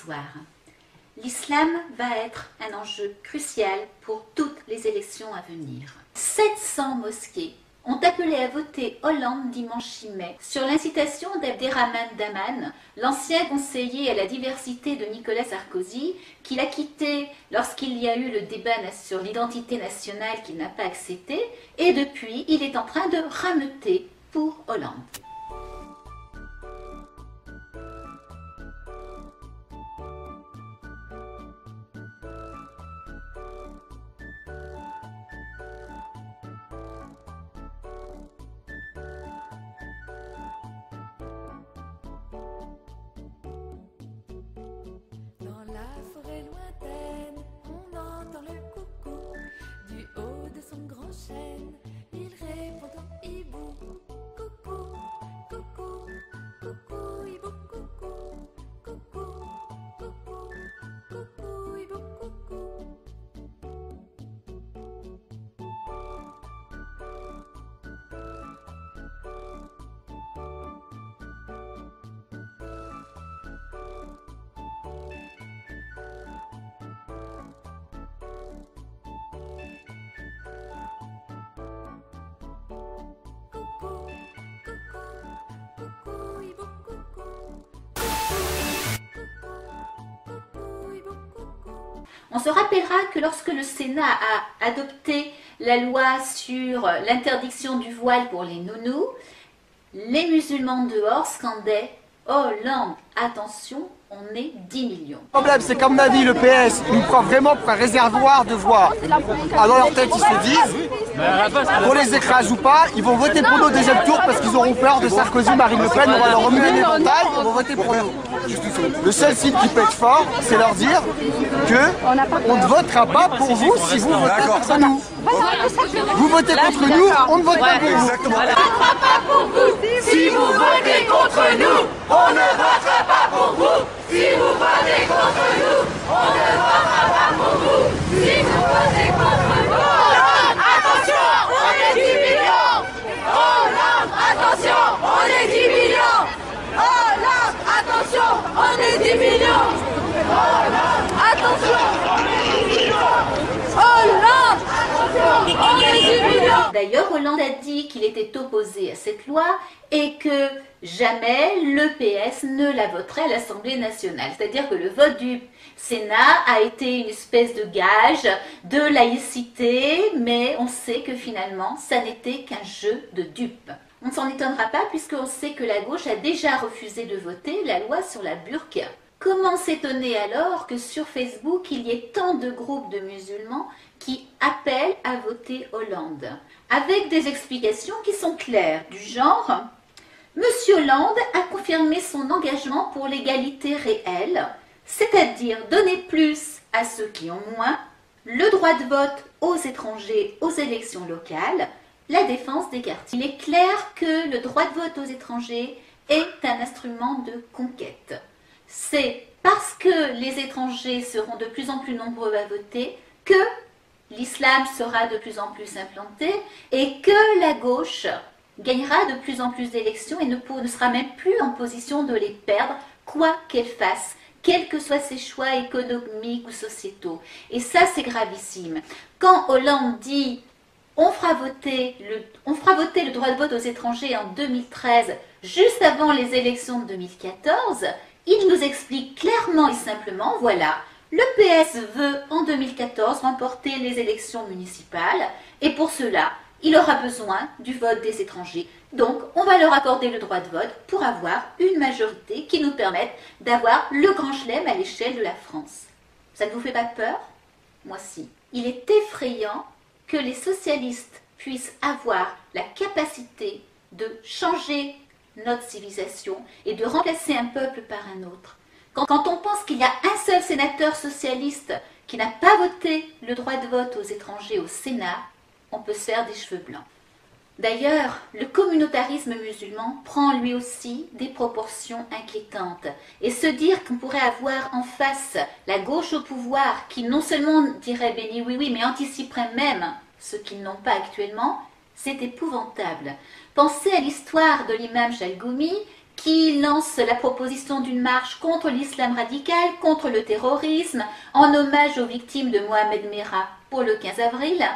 Bonsoir. L'islam va être un enjeu crucial pour toutes les élections à venir. 700 mosquées ont appelé à voter Hollande dimanche 6 mai sur l'incitation d'Abderrahmane Daman, l'ancien conseiller à la diversité de Nicolas Sarkozy, qu'il a quitté lorsqu'il y a eu le débat sur l'identité nationale qu'il n'a pas accepté, et depuis, il est en train de rameuter pour Hollande. Dans la forêt lointaine, on entend le coucou. Du haut de son grand chêne, il répond au hibou. Coucou, coucou, coucou, hibou, coucou. Coucou, coucou, coucou, hibou, coucou. On se rappellera que lorsque le Sénat a adopté la loi sur l'interdiction du voile pour les nounous, les musulmans dehors scandaient « Hollande, attention, on est 10 millions ». Le problème, c'est comme m'a dit le PS, ils nous prennent vraiment pour un réservoir de voix. Alors dans leur tête, ils se disent, qu'on les écrase ou pas, ils vont voter pour nous au deuxième tour parce qu'ils auront peur de Sarkozy, Marine Le Pen, on va leur remuer les montagnes, ils vont voter pour nous. Le seul signe qui peut être fort, c'est leur dire qu'on ne votera pas pour vous si vous votez contre nous. Vous votez contre nous, on ne vote pas pour vous. On ne votera pas pour vous. Si vous votez contre nous, on ne votera pas pour vous. Si vous votez contre nous, on ne votera pas pour vous. Si vous votez contre nous, Hollande, attention, on est 10 millions. Hollande, attention, on est 10 millions. Hollande, attention, on est 10 millions. Hollande, attention, on est 10 millions. Hollande, attention, on est 10 millions. D'ailleurs, Hollande a dit qu'il était opposé à cette loi et que jamais le PS ne la voterait à l'Assemblée nationale. C'est-à-dire que le vote du Sénat a été une espèce de gage de laïcité, mais on sait que finalement, ça n'était qu'un jeu de dupes. On ne s'en étonnera pas puisqu'on sait que la gauche a déjà refusé de voter la loi sur la burqa. Comment s'étonner alors que sur Facebook, il y ait tant de groupes de musulmans qui appellent à voter Hollande, avec des explications qui sont claires, du genre « Monsieur Hollande a confirmé son engagement pour l'égalité réelle, c'est-à-dire donner plus à ceux qui ont moins, le droit de vote aux étrangers aux élections locales, la défense des quartiers. » Il est clair que le droit de vote aux étrangers est un instrument de conquête. C'est parce que les étrangers seront de plus en plus nombreux à voter que l'islam sera de plus en plus implanté et que la gauche gagnera de plus en plus d'élections et ne sera même plus en position de les perdre, quoi qu'elle fasse, quels que soient ses choix économiques ou sociétaux. Et ça, c'est gravissime. Quand Hollande dit « on fera voter le droit de vote aux étrangers en 2013, juste avant les élections de 2014 », il nous explique clairement et simplement, voilà, le PS veut en 2014 remporter les élections municipales et pour cela, il aura besoin du vote des étrangers. Donc, on va leur accorder le droit de vote pour avoir une majorité qui nous permette d'avoir le grand chelem à l'échelle de la France. Ça ne vous fait pas peur? Moi si. Il est effrayant que les socialistes puissent avoir la capacité de changer notre civilisation et de remplacer un peuple par un autre. Quand on pense qu'il y a un seul sénateur socialiste qui n'a pas voté le droit de vote aux étrangers au Sénat, on peut se faire des cheveux blancs. D'ailleurs, le communautarisme musulman prend lui aussi des proportions inquiétantes. Et se dire qu'on pourrait avoir en face la gauche au pouvoir qui non seulement dirait béni oui oui, mais anticiperait même ce qu'ils n'ont pas actuellement, c'est épouvantable. Pensez à l'histoire de l'imam Chalgoumi qui lance la proposition d'une marche contre l'islam radical, contre le terrorisme, en hommage aux victimes de Mohamed Merah pour le 15 avril.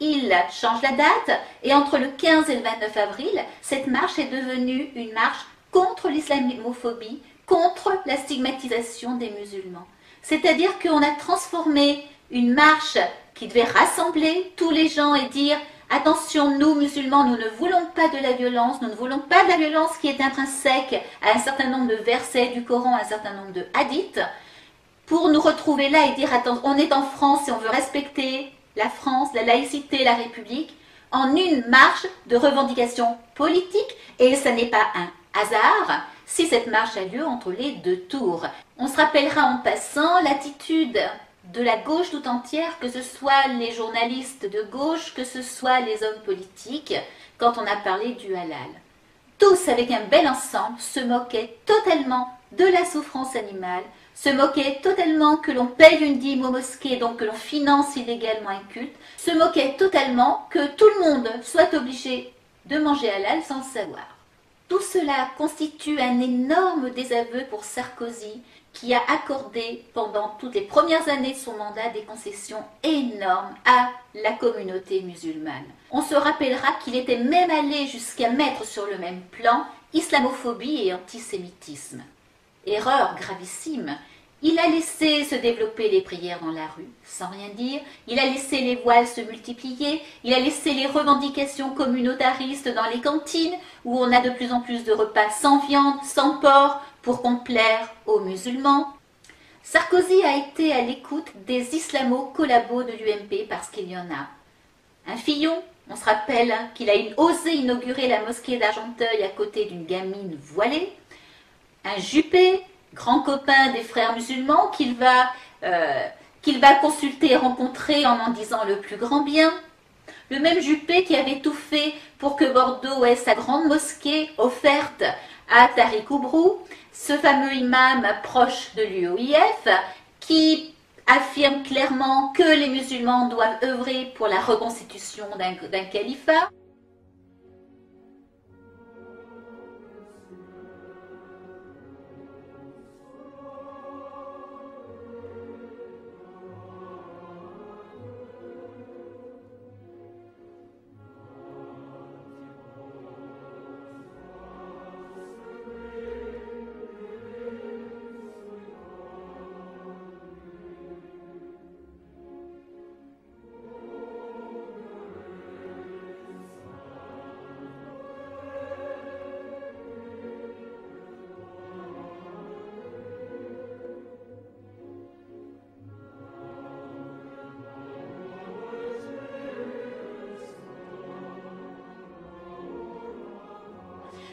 Il change la date et entre le 15 et le 29 avril, cette marche est devenue une marche contre l'islamophobie, contre la stigmatisation des musulmans. C'est-à-dire qu'on a transformé une marche qui devait rassembler tous les gens et dire « Attention, nous musulmans, nous ne voulons pas de la violence, nous ne voulons pas de la violence qui est intrinsèque à un certain nombre de versets du Coran, à un certain nombre de hadiths », pour nous retrouver là et dire « Attends, on est en France et on veut respecter la France, la laïcité, la République », en une marche de revendication politique, et ça n'est pas un hasard si cette marche a lieu entre les deux tours. On se rappellera en passant l'attitude de la gauche tout entière, que ce soit les journalistes de gauche, que ce soit les hommes politiques, quand on a parlé du halal. Tous, avec un bel ensemble, se moquaient totalement de la souffrance animale, se moquaient totalement que l'on paye une dîme aux mosquées, donc que l'on finance illégalement un culte, se moquaient totalement que tout le monde soit obligé de manger halal sans le savoir. Tout cela constitue un énorme désaveu pour Sarkozy, qui a accordé pendant toutes les premières années de son mandat des concessions énormes à la communauté musulmane. On se rappellera qu'il était même allé jusqu'à mettre sur le même plan islamophobie et antisémitisme. Erreur gravissime. Il a laissé se développer les prières dans la rue, sans rien dire. Il a laissé les voiles se multiplier. Il a laissé les revendications communautaristes dans les cantines, où on a de plus en plus de repas sans viande, sans porc, pour complaire aux musulmans. Sarkozy a été à l'écoute des islamo-collabos de l'UMP, parce qu'il y en a. Un Fillon, on se rappelle qu'il a osé inaugurer la mosquée d'Argenteuil à côté d'une gamine voilée. Un Juppé, grand copain des frères musulmans, qu'il va consulter et rencontrer en disant le plus grand bien. Le même Juppé qui avait tout fait pour que Bordeaux ait sa grande mosquée offerte à Tariq Oubrou, ce fameux imam proche de l'UOIF, qui affirme clairement que les musulmans doivent œuvrer pour la reconstitution d'un califat.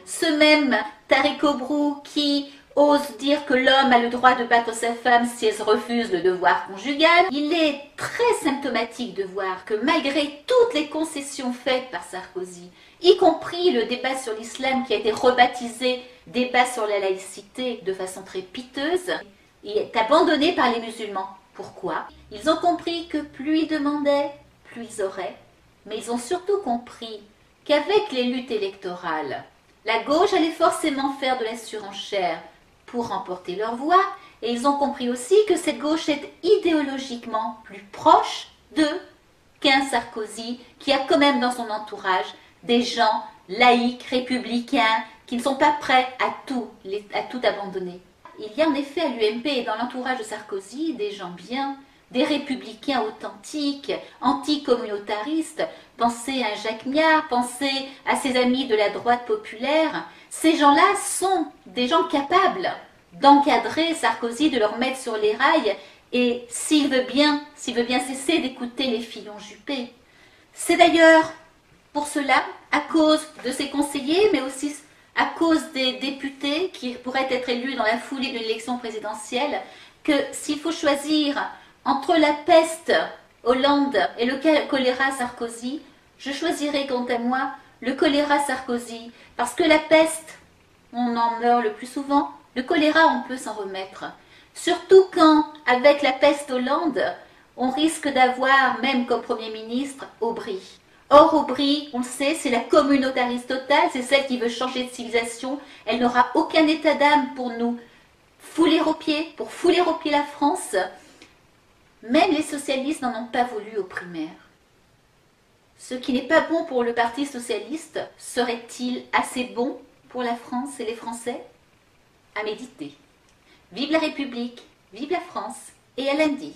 Ce même Tariq Oubrou qui ose dire que l'homme a le droit de battre sa femme si elle refuse le devoir conjugal. Il est très symptomatique de voir que malgré toutes les concessions faites par Sarkozy, y compris le débat sur l'islam qui a été rebaptisé débat sur la laïcité de façon très piteuse, il est abandonné par les musulmans. Pourquoi? Ils ont compris que plus ils demandaient, plus ils auraient, mais ils ont surtout compris qu'avec les luttes électorales, la gauche allait forcément faire de la surenchère pour remporter leur voix, et ils ont compris aussi que cette gauche est idéologiquement plus proche d'eux qu'un Sarkozy qui a quand même dans son entourage des gens laïcs, républicains, qui ne sont pas prêts à tout abandonner. Il y a en effet à l'UMP et dans l'entourage de Sarkozy des gens bien, des républicains authentiques, anticommunautaristes. Pensez à Jacques Miard, pensez à ses amis de la droite populaire. Ces gens-là sont des gens capables d'encadrer Sarkozy, de le remettre sur les rails, et s'il veut bien cesser d'écouter les Fillon Juppé. C'est d'ailleurs pour cela, à cause de ses conseillers, mais aussi à cause des députés qui pourraient être élus dans la foulée d'une élection présidentielle, que s'il faut choisir entre la peste Hollande et le choléra Sarkozy, je choisirai quant à moi le choléra Sarkozy, parce que la peste, on en meurt le plus souvent, le choléra on peut s'en remettre. Surtout quand, avec la peste Hollande, on risque d'avoir, même comme Premier ministre, Aubry. Or, Aubry, on le sait, c'est la communautariste totale, c'est celle qui veut changer de civilisation. Elle n'aura aucun état d'âme pour nous fouler aux pieds, pour fouler aux pieds la France. Même les socialistes n'en ont pas voulu aux primaires. Ce qui n'est pas bon pour le Parti socialiste serait-il assez bon pour la France et les Français? À méditer. Vive la République, vive la France et à lundi.